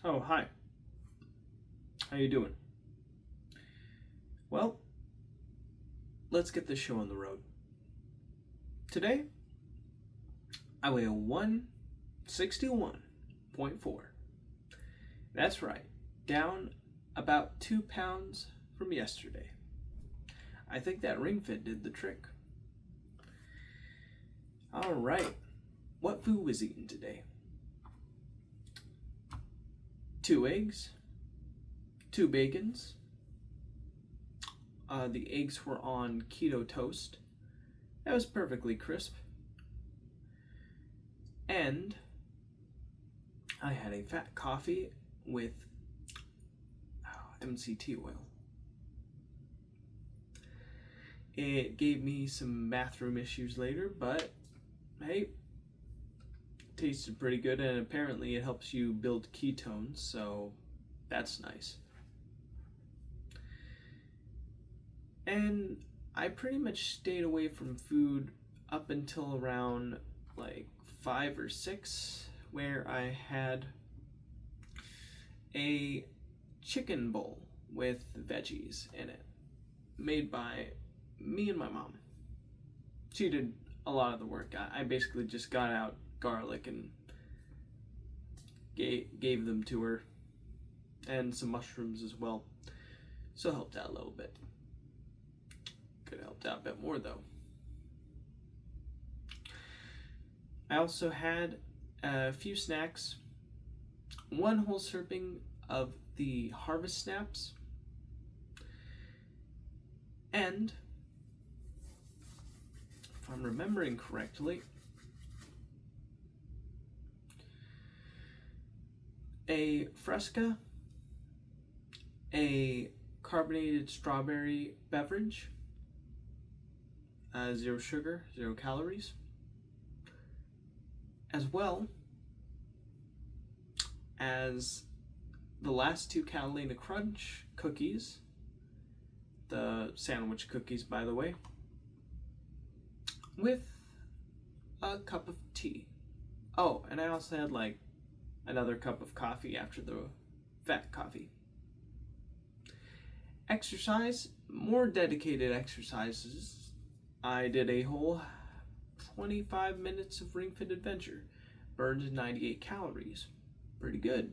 Oh, hi. How you doing? Well, let's get this show on the road. Today, I weigh 161.4. That's right, down about 2 pounds from yesterday. I think that ring fit did the trick. All right, what food was eaten today? 2 eggs, 2 bacons. The eggs were on keto toast. That was perfectly crisp. And I had a fat coffee with MCT oil. It gave me some bathroom issues later, but hey, tasted pretty good, and apparently it helps you build ketones, so that's nice. And I pretty much stayed away from food up until around like 5 or 6, where I had a chicken bowl with veggies in it, made by me and my mom. She did a lot of the work. I basically just got out garlic and gave them to her, and some mushrooms as well. So helped out a little bit. Could have helped out a bit more though. I also had a few snacks. One whole serving of the Harvest Snaps, and if I'm remembering correctly, a Fresca, a carbonated strawberry beverage, 0 sugar, 0 calories, as well as the last 2 Catalina Crunch cookies, the sandwich cookies, by the way, with a cup of tea. Oh, and I also had like another cup of coffee after the fat coffee. Exercise, more dedicated exercises. I did a whole 25 minutes of Ring Fit Adventure, burned 98 calories. Pretty good.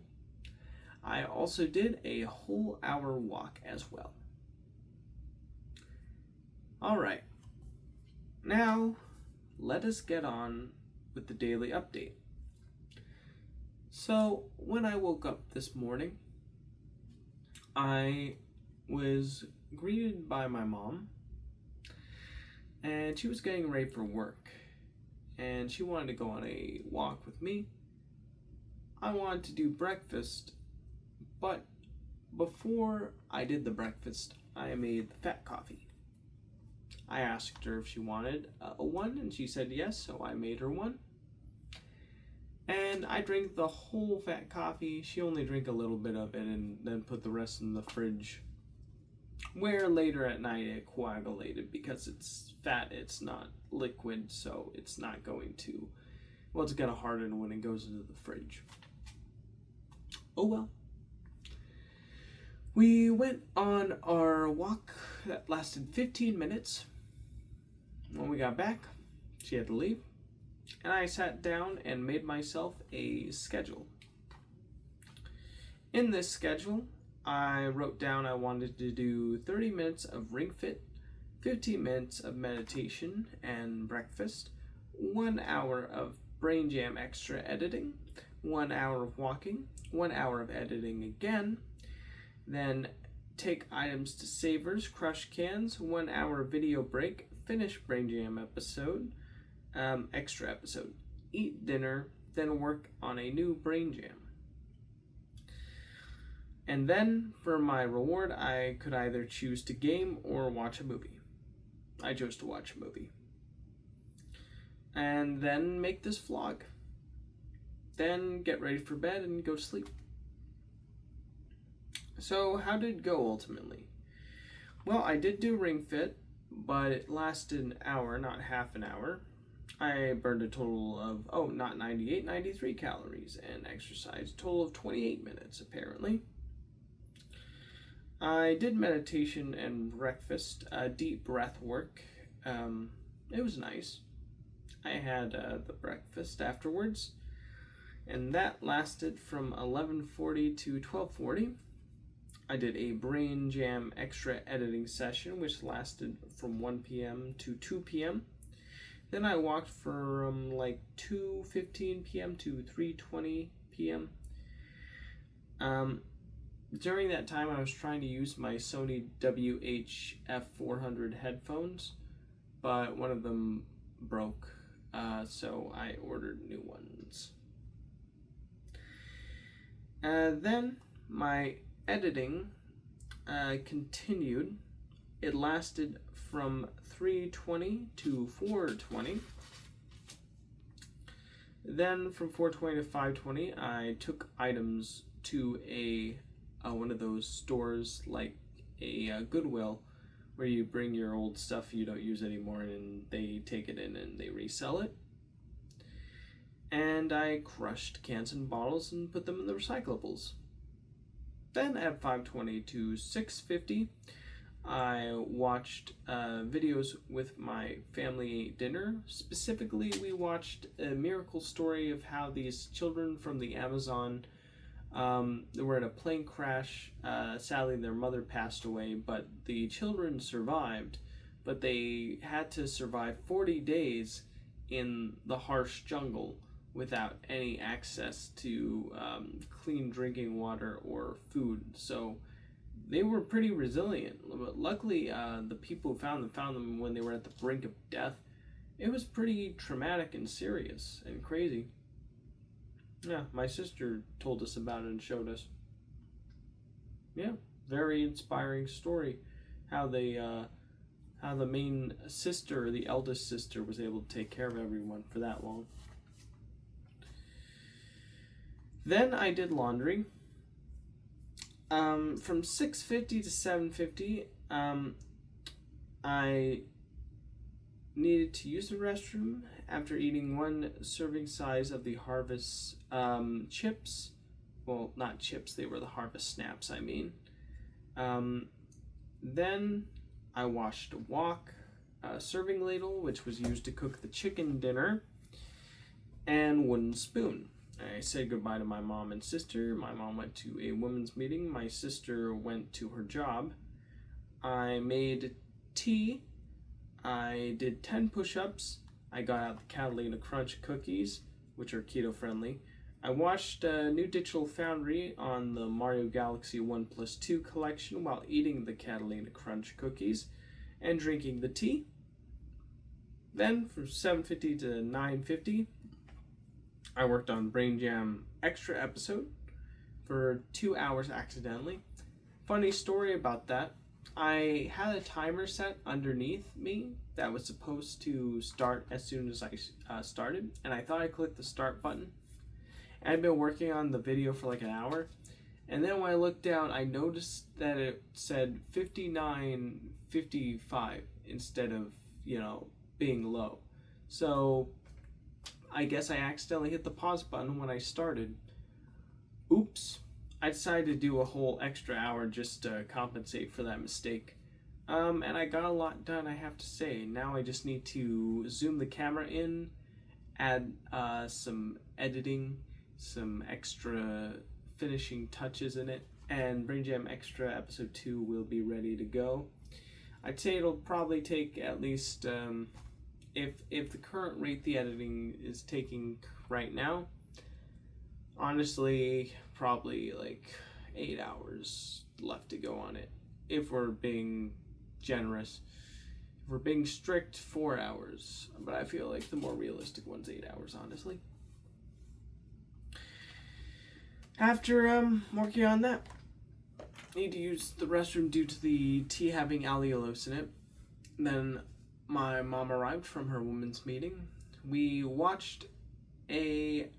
I also did a whole hour walk as well. Alright, now let us get on with the daily update. So, when I woke up this morning, I was greeted by my mom, and she was getting ready for work, and she wanted to go on a walk with me. I wanted to do breakfast, but before I did the breakfast, I made the fat coffee. I asked her if she wanted one, and she said yes, so I made her one. And I drank the whole fat coffee. She only drank a little bit of it and then put the rest in the fridge, where later at night it coagulated because it's fat, it's not liquid, so it's not going to, well, it's going to harden when it goes into the fridge. Oh well. We went on our walk that lasted 15 minutes. When we got back, she had to leave, and I sat down and made myself a schedule. In this schedule, I wrote down I wanted to do 30 minutes of Ring Fit, 15 minutes of meditation and breakfast, 1 hour of Brain Jam extra editing, 1 hour of walking, 1 hour of editing again, then take items to Savers, crush cans, 1 hour video break, finish Brain Jam episode, extra episode, eat dinner, then work on a new Brain Jam. And then, for my reward, I could either choose to game or watch a movie. I chose to watch a movie. And then make this vlog. Then get ready for bed and go to sleep. So, how did it go ultimately? Well, I did do Ring Fit, but it lasted an hour, not half an hour. I burned a total of, not 98, 93 calories, and exercised a total of 28 minutes, apparently. I did meditation and breakfast, deep breath work. It was nice. I had the breakfast afterwards, and that lasted from 11:40 to 12:40. I did a Brain Jam extra editing session, which lasted from 1 p.m. to 2 p.m. Then I walked from like 2:15 p.m. to 3:20 p.m. During that time, I was trying to use my Sony WH-F400 headphones, but one of them broke, so I ordered new ones. Then my editing continued. It lasted from 3:20 to 4:20. Then from 4:20 to 5:20, I took items to a one of those stores like a Goodwill, where you bring your old stuff you don't use anymore and they take it in and they resell it. And I crushed cans and bottles and put them in the recyclables. Then at 5:20 to 6:50, I watched videos with my family ate dinner. Specifically, we watched a miracle story of how these children from the Amazon they were in a plane crash. Sadly, their mother passed away, but the children survived. But they had to survive 40 days in the harsh jungle without any access to clean drinking water or food. So they were pretty resilient. But luckily, the people who found them when they were at the brink of death. It was pretty traumatic and serious and crazy. Yeah, my sister told us about it and showed us. Yeah, very inspiring story. How the main sister, the eldest sister, was able to take care of everyone for that long. Then I did laundry. From 6:50 to 7:50, I needed to use the restroom after eating one serving size of the Harvest chips. Well, not chips, they were the Harvest Snaps, I mean. Then I washed a wok, a serving ladle, which was used to cook the chicken dinner, and wooden spoon. I said goodbye to my mom and sister. My mom went to a women's meeting. My sister went to her job. I made tea. I did 10 push-ups. I got out the Catalina Crunch cookies, which are keto-friendly. I watched New Digital Foundry on the Mario Galaxy 1+2 collection while eating the Catalina Crunch cookies and drinking the tea. Then from 7:50 to 9:50, I worked on Brain Jam extra episode for 2 hours accidentally. Funny story about that. I had a timer set underneath me that was supposed to start as soon as I started, and I thought I clicked the start button. I'd been working on the video for like an hour, and then when I looked down, I noticed that it said 59:55 instead of, being low. So I guess I accidentally hit the pause button when I started. Oops. I decided to do a whole extra hour just to compensate for that mistake. And I got a lot done, I have to say. Now I just need to zoom the camera in, add some editing, some extra finishing touches in it, and Brain Jam Extra Episode 2 will be ready to go. I'd say it'll probably take at least, if the current rate the editing is taking right now, honestly, probably like 8 hours left to go on it. If we're being generous. If we're being strict, 4 hours. But I feel like the more realistic one's 8 hours, honestly. After working on that, I need to use the restroom due to the tea having allulose in it. Then my mom arrived from her women's meeting. We watched a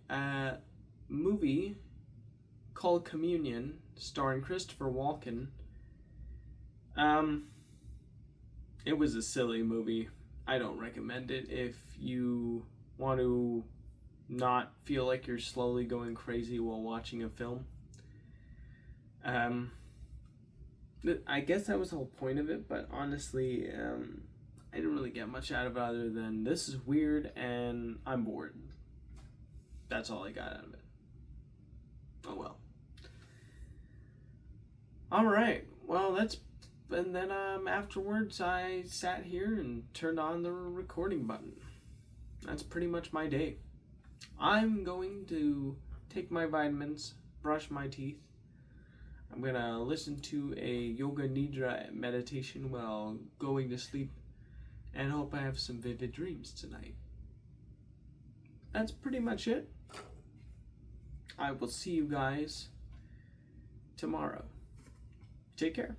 movie called Communion, starring Christopher Walken. It was a silly movie. I don't recommend it if you want to not feel like you're slowly going crazy while watching a film. I guess that was the whole point of it, but honestly, I didn't really get much out of it other than this is weird and I'm bored. That's all I got out of it. Oh well. Alright, well and then afterwards I sat here and turned on the recording button. That's pretty much my day. I'm going to take my vitamins, brush my teeth. I'm gonna listen to a yoga nidra meditation while going to sleep and hope I have some vivid dreams tonight. That's pretty much it. I will see you guys tomorrow. Take care.